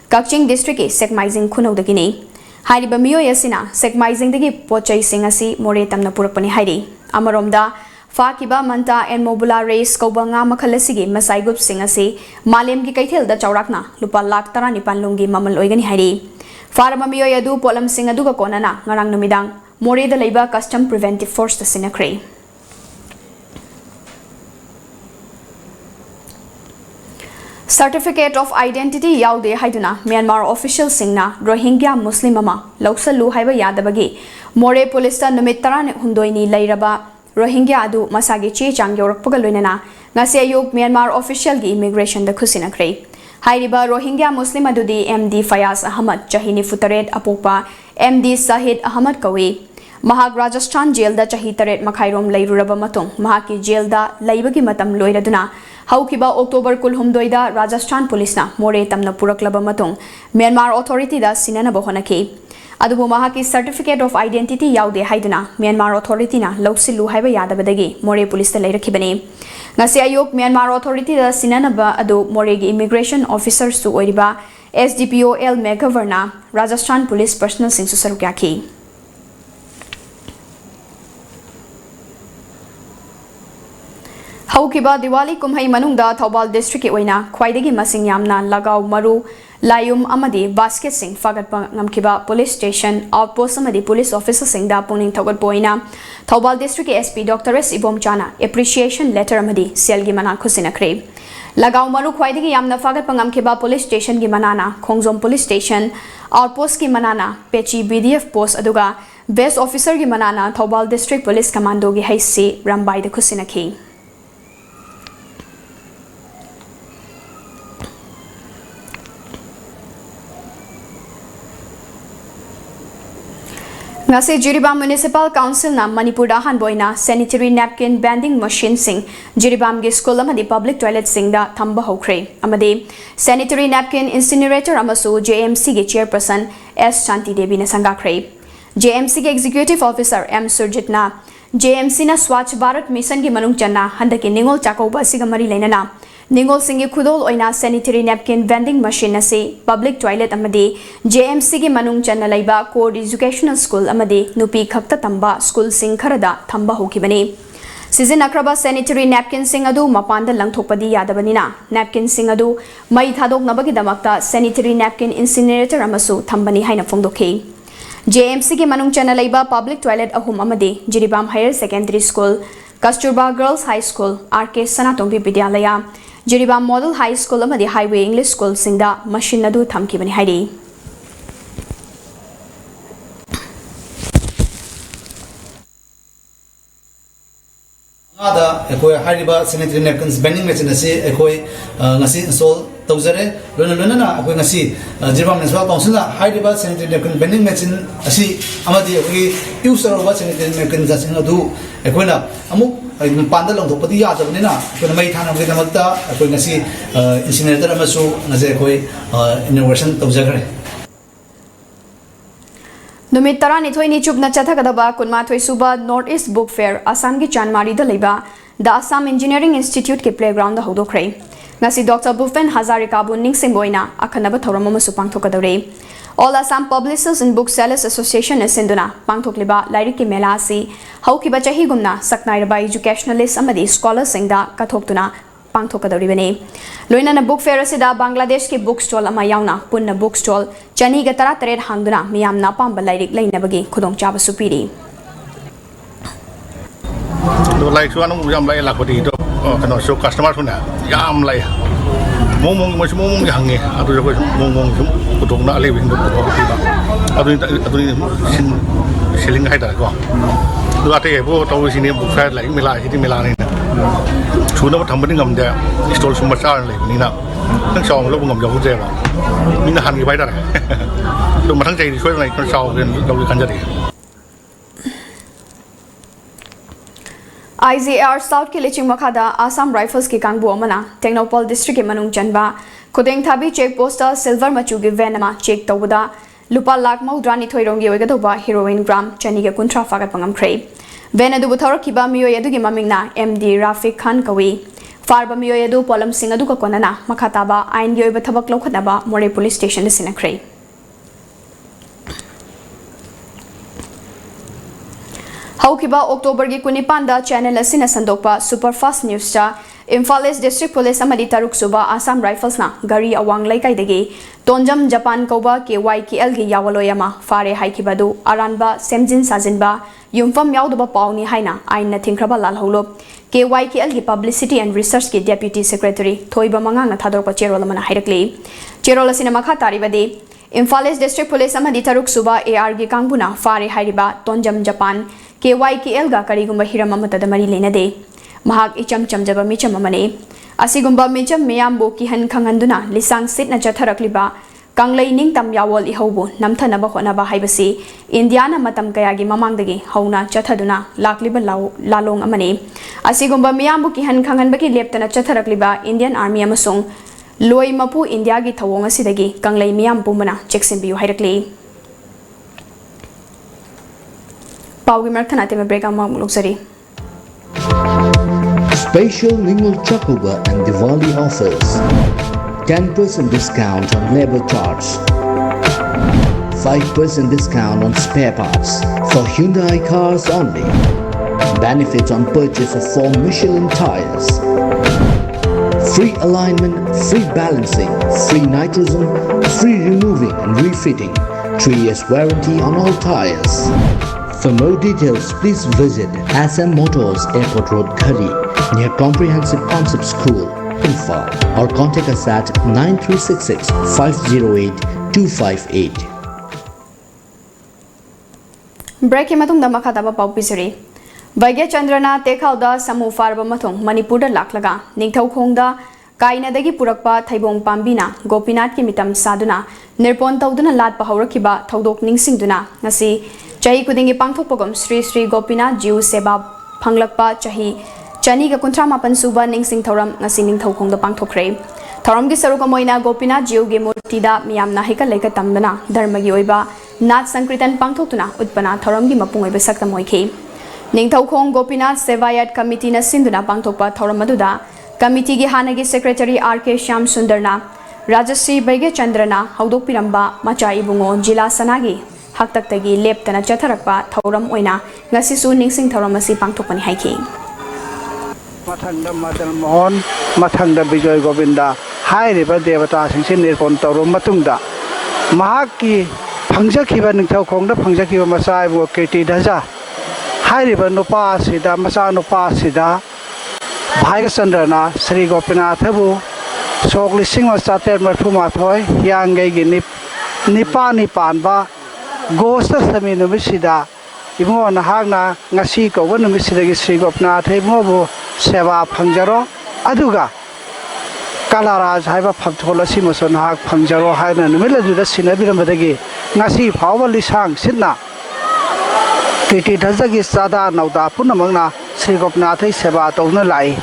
Kakching district ki Sekmaizing khunau dagini hairiba miyoy asina Sekmaizing dagi pochai singasi more tamna purakpani hairi amaromda Fakiba Manta and Mobula race kauba nga makhalasigi masaigup singasi malem gi kaithel da chaurakna lupa lakh tara nipan lungi mamal oigani hairi Farba miyoy adu polam sing adu ka konana ngarang numidang more da leiba custom preventive force ta sinakre Certificate of Identity yaude haiduna Myanmar official singna Rohingya Muslim ama lausalu haiba yadabagi more police ta numit taran hundoini leiraba Rohingya adu masagi che chang yorakpaga loinana ngase ayuk Myanmar official gi immigration da khusina kre hairiba Rohingya Muslim adudi MD Fayaz Ahmad chahini futaret apokpa MD Sahid Ahmad kawe Mahag Rajasthan jail da chahi taret makhairom leiruraba matung mahaki jail da leibagi matam loiraduna Haukiba October kulhumdoida Rajasthan police na more tamna puraklaba matung Myanmar authority da sinana bahonaki अदुबु महाकी certificate of identity याउदे हाइदुना Myanmar authority ना लौसिलु हाइबा यादबदगी मोरे police ता लेरखिबने ngasi ayok Myanmar authority da sinanaba adu moregi immigration officer su oiriba SDPO L Megavarna Rajasthan police personnel sing su saruk yakhi Haukiba Diwali kumhai manungda Thobal district ki oina khwaidagi masing yamna lagaw maru layum amadi basket sing fagatpa ngamkiba police station outpost amadi police officer sing da puning thogat poina Thobal district SP Dr. S Ibom Chana appreciation letter amadi selgi mana khusina kre lagaw maru khwaidagi yamna fagatpa ngamkiba police station gi manana Khongjom police station outpost ki manana Pechi BDF post aduga best officer gi manana Thobal district police commando gi haisi rambai da khusina ki ngase Jiribam Municipal Council na Manipur da hanboina sanitary napkin vending machine sing Jiribam gi school amadi public toilet sing da thamba hokre amadi sanitary napkin incinerator amasu JMC gi chairperson S Shanti Devi na sangakre JMC gi executive officer M Surjit na JMC na Swachh Bharat mission gi manung channa handaki ningol chakoba siga mari leinana Ningol singi khudol oina sanitary napkin vending machine ase public toilet amadi JMC gi manung channa laiba core educational school amadi nupi khakta tamba school sing kharada thamba hokibani season akraba sanitary napkin sing adu mapanda langthokpadi yadabanina napkin sing adu mai thadok nabagi damakta sanitary napkin incinerator amasu thambani haina phongdokhi JMC gi manung channa laiba public toilet ahum amadi Jiribam Higher Secondary School Kasturba Girls High School RK Sanatombi Vidyalaya Jiribam Model High School amadi Highway English School singda machine adu thamkibani hairi ada ekoi hariba sanitary napkins vending machine ase ekoi ngasi install tawjare lona na ekoi ngasi Jiribam Municipal Council na hariba sanitary napkin vending machine asi amadi ekoi user of sanitary napkins asing adu ekoi na amuk panda long thopadi ya jabne na ekoi mai thana ge namakta ekoi ngasi incinerator amasu ngase ekoi innovation tawjare Numit tarani thoini chupna chathakadaba kunmathoi suba North East Book Fair Assam gi Chanmari da leiba the Assam Engineering Institute ke playground da hodokre ngasi Dr. Bhupen Hazarika bu ningsing boina akhanaba thoram amasu pangthokadore All Assam Publishers and Booksellers Association asinduna pangthokliba lairik ki mela asi haukiba chahi gumna saknairaba educationalist amadi scholars singda kathoktuna pangthokadori bane loina na book fair asida Bangladesh ki book stall ama yauna punna book stall chani ga tara taret hangduna miyamna pamba lairik leinabagi khudong chaba supiri do like so anu yam lai lakoti to kano so customer thuna yam lai mong hange adu ko mong sum kutong na ale bin ko ti ba adu sin selling hai da ko do ate bo to sini book fair lai mela hiti mela ni chuna ba thambani ngam de stall sum ma cha lai ni na nang song lo ngam jong je ba mi na han gi bai da do ma thang jai ni choi lai ko saw gen lo kan ja de IZR South ke liching makhada Assam Rifles ki kangbu amana Technopol district ke manung chanba Kudeng Thabi check poster silver machu gi venama check tawda lupa lakh maudrani thoirong gi wega doba heroin gram chani ge kuntra fagat pangam khrei ven adu buthor kiba miyo yadu gi mamingna MD Rafiq Khan kawi farba miyo yadu polam sing adu ka konana makhataba ain gi oiba thabak lokhataba more police station de sina khrei Haukiba October gi kunipanda channel asina sandokpa Superfast News cha Imphal East District Police amadi taruk suba Assam Rifles na gari awang laikai degi Tonjam Japan koba KYKL gi yawaloyama fare haikibadu aranba semjin sajinba yumfam yawduba pauni haina ain na thinkraba lalholop KYKL gi Publicity and Research ki Deputy Secretary Thoiba Mangang na thadorpa cherol mana hairakli cherol asina makha taribade Imphal East District Police amadi taruk suba AR gi kangbuna fare hairiba Tonjam Japan KYKL ga karigumba hiram amatada mari leinade mahak icham chamjaba micham amane asigumba micham meyambo ki han khanganduna lisang sit na chatharakliba kanglei ning tam yawol ihobu namthanaba honaba haibasi indiana matam kayagi mamangdagi hauna chathaduna lakliba lalong amane asigumba meyambo ki han khanganbaki leptana chatharakliba Indian Army amasung loi mapu India gi thawong asidagi kanglei meyam pumana cheksimbiu hairakli Paugi Marthana Tema Break Among Luxury. Special Ningul Chakuba and Diwali offers. 10% discount on labor charge. 5% discount on spare parts for Hyundai cars only. Benefits on purchase of 4 Michelin tires. Free alignment, free balancing, free nitrogen, free removing and refitting. 3 years warranty on all tires. For more details, please visit SM Motors Airport Road, Khari, near Comprehensive Concept School, Info, or contact us at 9366 508 258. Break matung da makha daba pau pisari. Vaigya Chandrana Tekhauda Samu Farba Matung Manipur Laklaga Ningthau Khongda Kaina dagi purakpa Thaibong Pambina Gopinath ki mitam saduna Nirpon tauduna lat pahawrakiba thaudok ningsingduna ngasi chahi kudingi pangthokpagom Sri Sri Gopinath Jiu Seba Phanglakpa chahi chani ga kuntra mapan suba ningsing thoram ngasi ningthau khongda pangthokre thoram gi saruka moina Gopinath Jiu gi murti da miyamna heka leka tamdana dharma gi oiba Nath Sankritan pangthokuna utpana thoram gi mapung oiba sakta moikhi Ningthau Khong Gopinath Sevayat Committee na sinduna pangthokpa thoram aduda Committee gi hanagi Secretary R.K. Shyam Sundarna Rajasri Vaigya Chandrana haudok piramba macha ibungo Jila Sanagi Haktaktagi leptana chatharakpa thoram oina ngasisu ningsing thoram asi pangthokpani haiki Mathangda Madan Mohan Mathangda Bijoy Govinda hairiba devata singsin nirpon torum matungda mahaki phangjakhiba ningthau khongda phangjakhiba masai bo keti daja hairiba nupa sida masa nupa sida Bhaiga Chandrana Sri Gopinath bu sok lising wasater marthuma thoi yangai gi nipan ba gosta sami numisida imo na hagna ngasi ko wonu misida gi Sri Gopinath mo bu seva phangjaro aduga kalaraj haiba phangthola simoson hak phangjaro haina numila juda sinabiram badagi ngasi phawal lisang sinna Kiti Dhazagi Sada Nauda Punamangna Sri Gopinath Seva Tona Lai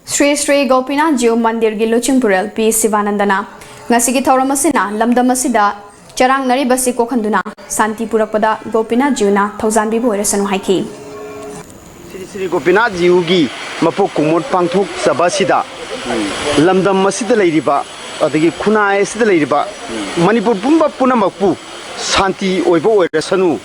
Sri Sri Gopinath Jiu Mandir gi Luchingpurel P Sivanandana Ngasigi Thoramasina Lamdamasida Charang Nari Basi Kokhanduna Santi Purakpada Gopinath Jiuna Thousand Bibu Resanu Haiki Sri Gopinath Jiugi Mapu Kumut Pangthuk Sabasida Lamdam Masida Ladiba Adagi Kunai Sida Ladiba Manipur Pumba Punamapu Santi Oibo Resanu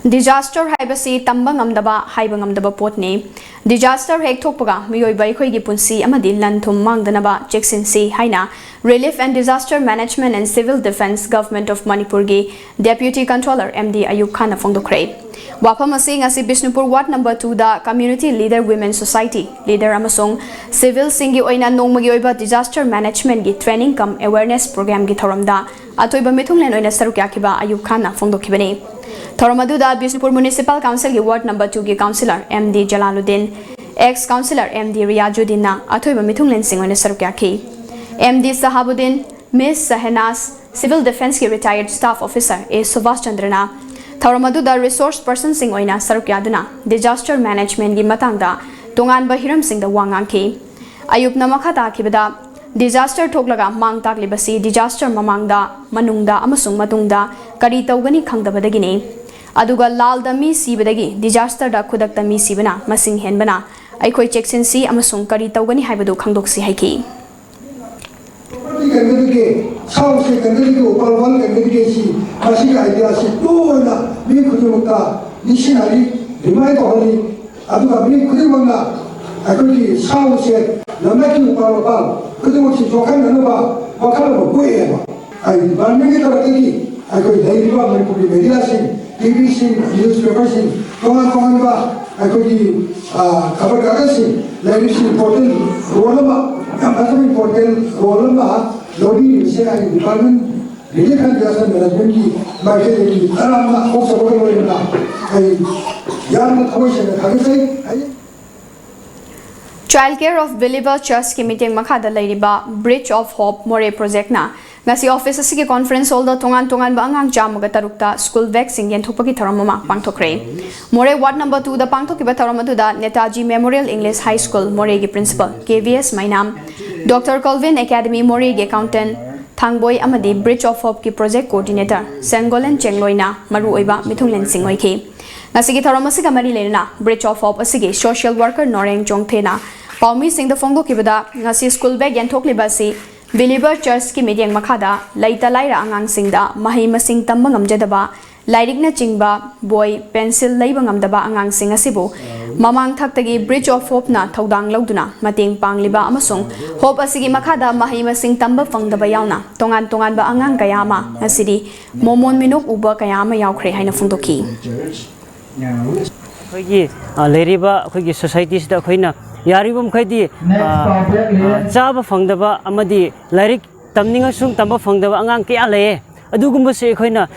Disaster haibasi tambang amdaba haibang amdaba potni disaster hek thokpaga miyoi bai khoi gi punsi amadi lanthum mangdanaba cheksinsi haina Relief and Disaster Management and Civil Defense Government of Manipur gi Deputy Controller MD Ayub Khan Fongdokre wapam asi ngasi Bishnupur Ward number 2 da Community Leader Women Society leader amasong civil singi oina nongmagi oiba disaster management gi training cum awareness program gi thoramda atoiba mithunglen oina sarukya khiba Ayub Khan Fongdokhibani Thoramaduda Bishnupur Municipal Council ki Ward number 2 ki Councillor MD Jalaluddin ex Councillor MD Riyajuddin na athoiba mithunglen singone sarukya khi MD Sahabuddin Miss Sahenas Civil Defense ki retired staff officer A Subhash Chandrana Thoramaduda resource person sing oina sarukya duna disaster management gi matangda tongan bahiram sing da wangang khi Ayub na makhata khibada disaster thoklaga mang taklibasi disaster mamangda manungda amasung matungda kari tawgani khangdabadagini aduga lalda mi sibadagi disaster da khudakta mi sibana masing henbana aikhoi cheksin si amasung kari tawgani haibadu khangdoksi haiki 아그기 사우세 남매기 바로가 그동안 조카는 봐 wakala mo kuya mo ay balmegi tarati ay ko dai ba mo ko media sin TV sin newspaper sin kongan ba ay ko di khabar kagat sin very important role ma very important role ma lobby se ay department Relief and Disaster Management की बातें देखी आराम ना हो सकोगे लोग ना यार ना थोड़ी से खाने से Child Care of Believer Church ki meeting makhada lairiba Bridge of Hope More project na ngasi office asigi conference hall da tongan ba angang jamaga tarukta school vaccine yen thopagi tharamama pangthokre More ward number 2 da pangthokiba tharamadu da Netaji Memorial English High School More gi principal KVS Mainam Dr. Colvin Academy More gi accountant Thangboy amadi Bridge of Hope ki project coordinator Sengolen Chengloina maru oiba mithunglen singoi ki ngasigi thoram asiga mari lena Bridge of Hope asigi social worker Noreng Jongthena Paumi sing the Fongo Kibada, Nasi school bag and Tokli Basi, Believer Church ki mediang Makada, Laita Laira Angang Singda, Mahima Sing Tambangam Jedaba, Lairigna Chingba, Boy, Pencil Labangam Daba Angang Sing Asibo, Mamang Taktagi Bridge of Hope na Todang Lauduna, Mating Pangliba Amasung, Hope Asigi Makada, Mahima Sing Tamba Fang the Bayana, Tongan Ba Angang Kayama, Asidi, Momon Minuk Uba Kayama Yaukre Haina Fundoki. Leriba, societies that Hoina. Yaribum Kadi Java Fangdaba Amadi Lyric Tamninga Sung Tamba Fangdaba Angang Kiale Adugumba Sequina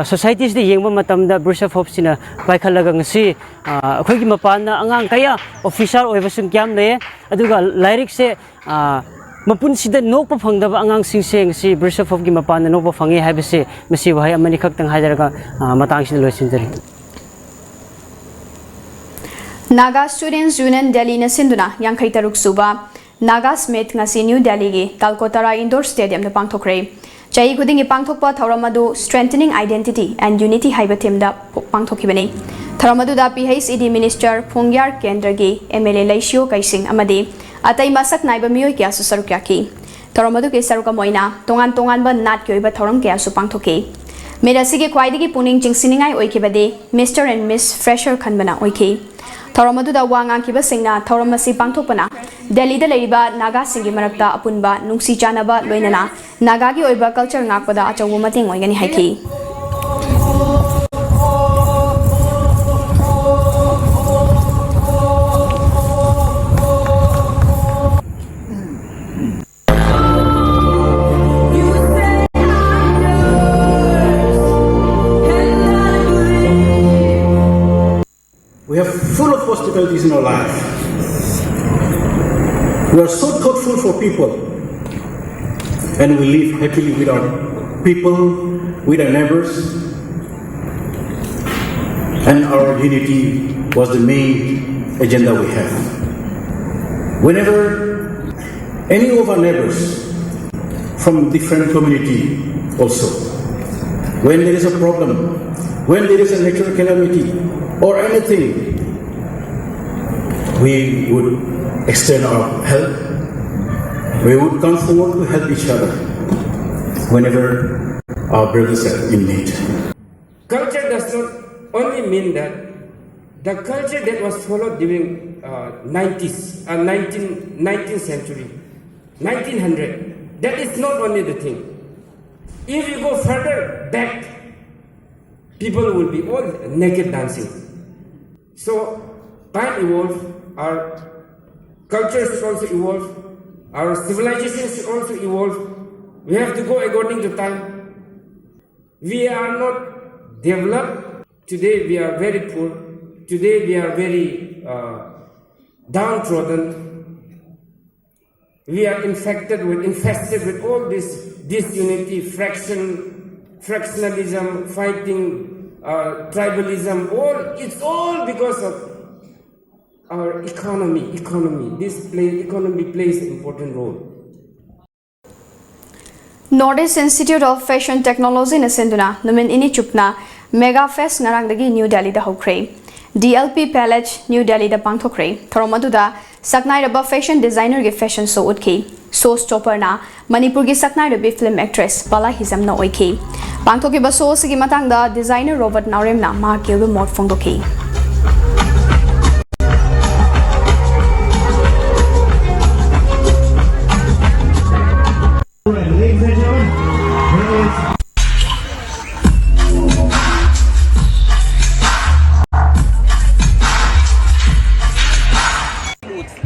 societies the Yangma Matam the Bruce of Hopsina Paikalagang Si Kogimapana Angang Kaya official Oversun Gamle Aduga Lyric say Mapun si the no Pangdaba Angang Sing Sing Si Bruce of Gimapana no Fangi Habisi Messiva Manikak and Hydra Matang Sindri. Naga Students Union Delhi na sinduna Yankai Taruk Suba Naga Smith ngasi New Delhi gi Calcutta Indoor Stadium na pangthokre Chai kuding ipangthokpa Tauramadu Strengthening Identity and Unity haiba theme da pangthokibani Tauramadu da PhD Minister Phongyar Kendra gi MLA Laisio Kaising amadi atai masak naiba mioi kya su sarukya ki Tauramadu ke saruka moina tongan ba nat kyoiba thauram kya su pangthoke Merasi ge khwaidigi puning jingsiningai oikibade Mr and Miss Fresher khanbana oiki Tauramadu Wangang Kiba Singna, Tauramasi Pangtopana, Delhi the Ladiba, Naga Singi Marakta, Apunba, Nungsi Chanaba, Loinana, Nagagi Oiba culture Napada, Achawomating Wangani Haki. We are full of possibilities in our life. We are so thoughtful for people, and we live happily with our people, with our neighbors, and our unity was the main agenda we have. Whenever any of our neighbors from different community also, when there is a problem, when there is a natural calamity, or anything, we would extend our help. We would come forward to help each other whenever our brothers are in need. Culture does not only mean that the culture that was followed during 19th century, 1900, that is not only the thing. If you go further back, people will be all naked dancing. So time evolves, our cultures also evolve, our civilizations also evolve. We have to go according to time. We are not developed. Today we are very poor. Today we are very downtrodden. We are infested with all this disunity, fractionalism, fighting, tribalism, it's all because of our economy. Economy plays an important role. Nordic Institute of Fashion Technology na senduna numin ini chupna Mega Fest ngarang dagi New Delhi da hokre. DLP Palace New Delhi da pangthokre. Thoromadu da saknai raba fashion designer ge fashion show utki. Showstopper na Manipur gi saknai rabi film actress Bala Hizam na oiki. Pangthoki ba show sigi matang da designer Robert Naurem na ma kyobe mod phongdoki.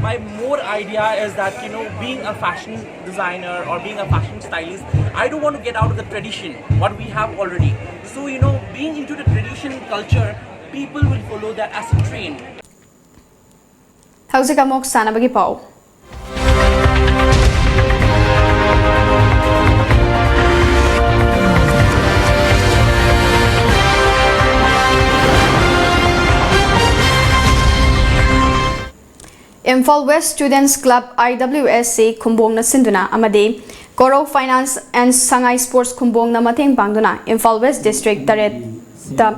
My more idea is that, being a fashion designer or being a fashion stylist, I don't want to get out of the tradition, what we have already. So, being into the tradition culture, people will follow that as a trend. How's it going, Sana Bagi Pau? Imphal West Students Club IWSC Kumbongna Sinduna amadi Koro Finance and Sangai Sports Kumbongna mateng pangduna Imphal West District Taret da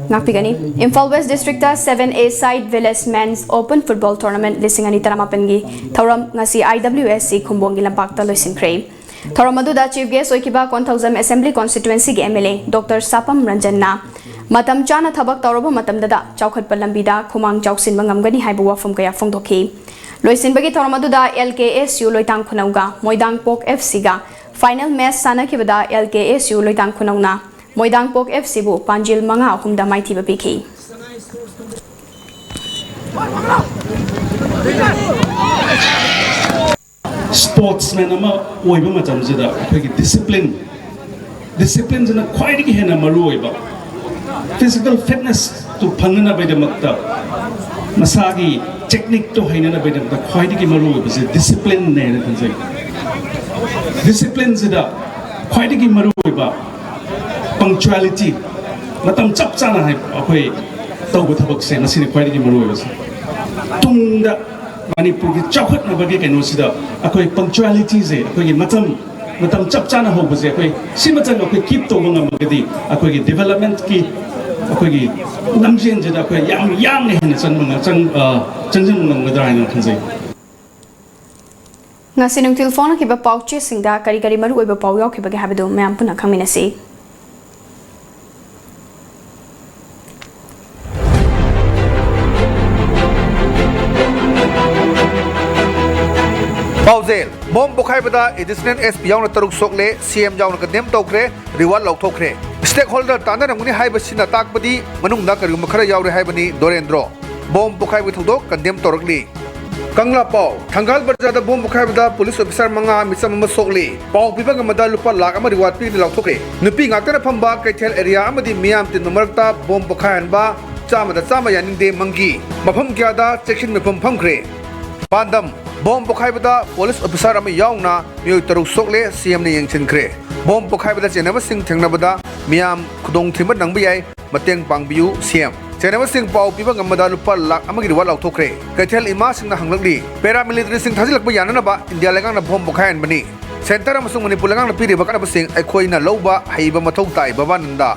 ngakpigani Imphal West District 7A Side Village Men's Open Football Tournament lisingani taramapengi thoram ngasi IWSC Kumbongi lampakta loisinkhre thoram aduda Chief Guest oikiba Konthauzam Assembly Constituency ge MLA Dr. Sapam Ranjanna matam chana thabak tawraba matam dada chawkhat palambida khumang chawsin mangamgani haibu wafum kaya phongdokhi loisin bagi thoramadu LKSU loitang khunauga moidang pok FC ga final match sana kibada LKSU loitang khunauna moidang pok FC bu panjil manga humda maiti babiki sportsman ama oiba matam jida khoi discipline jana khwaidigi hena maru oiba physical fitness to phangna by the makta masagi technique to haina by the makta khwaidigi maru is discipline ne kanjai discipline zida khwaidigi maru ba punctuality matam chap chana hai akoi tawba thabak se nasini khwaidigi maru ba tungda manipur gi chawkhat na bagi kaino sida akoi punctuality ze akoi matam chap chana ho ba je akoi simatan akoi keep to ngam magadi akoi development ki अखोगी लमजेन जदा अखोई याम ने हने चंजन नंगदरा हाइना खंजै ngasi nungtil phone ki ba pauche singda kari kari maru oi ba pau yaw ki ba ha bedo mem puna khangmina si Pauzel bom bokhai bada additional SP yauna taruk sokle CM yauna ka nem tokre reward lauthokre stakeholder tanda namuni haiba sina takpadi manungda kari makhara yaure haibani Dorendro bom bokhai bi thodok condemn torokli Kangla Pau Thangal Barjada bom bokhai bada police officer manga misam ma sokli Pau bibang amada lupa lakh ama reward pi lauthokre nupi ngakta phamba Kaithel area amadi miyam tin mamarta bom bokhai anba chama yaning de mangi mafam kyada section mafam phamkre Pandam bom bokhai bada police officer ama yauna mioi taruk sokle CM ne yengchinkhre bom bokhai bada chenaba sing thengna bada miyam khudong thimat nangbi yai mateng pangbiu CM chenaba sing pau piba ngamada lupa lakh amagi riwa lauthokre Kaithel ima singna hanglakli paramilitary sing thajilakba yanana ba India lengang na bom bokhai an bani center amasung Manipur lengang na piri bakana ba sing aikoi na loba haiba mathau tai babananda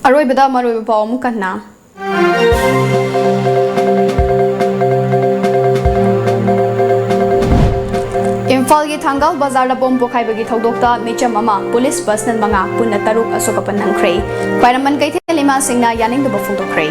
aroi bada maroi ba pau mukanna Imphal gi Thangal Bazar la bom pokhai bagi thodokta micham ama police personnel manga punna taruk asokapan nangkhrei Pairaman Kaithel lima singna yaning da bofung dokhrei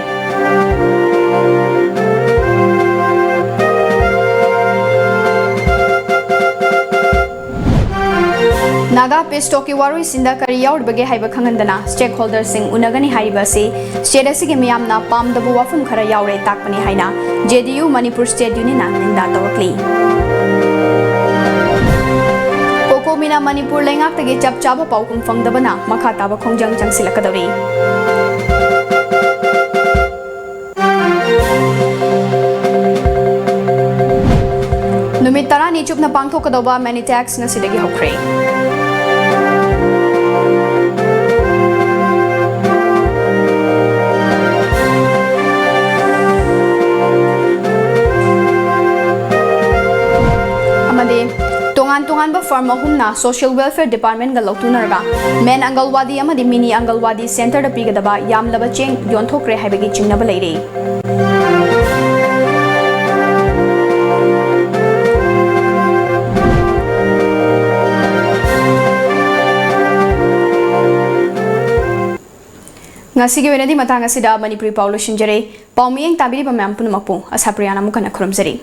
Naga Pestoki Warui Sinda Kari Yaud Bage Haiba Kangandana stakeholder sing unagani haiba si state asigi miyamna pam dabu wafum khara yaure takpani haina JDU Manipur State Union ninda tawakli Mina Manipur lengak tagi chap chaba paukum fangdabana makha taba khongjang changsilakadori Numit tarani chupna pangthokadaba many tax ngasidagi hokre Tungan ba farm humna social welfare department ga lautunarga men angalwadi amadi mini angalwadi center da pigadaba yamlaba cheng yonthokre haibagi chingnaba leire ngasi ge wenadi matang asida Manipuri Paulo Shinjare paumiyeng tabiri ba mem punumakpu ASHAPRIYA namukana khurumjari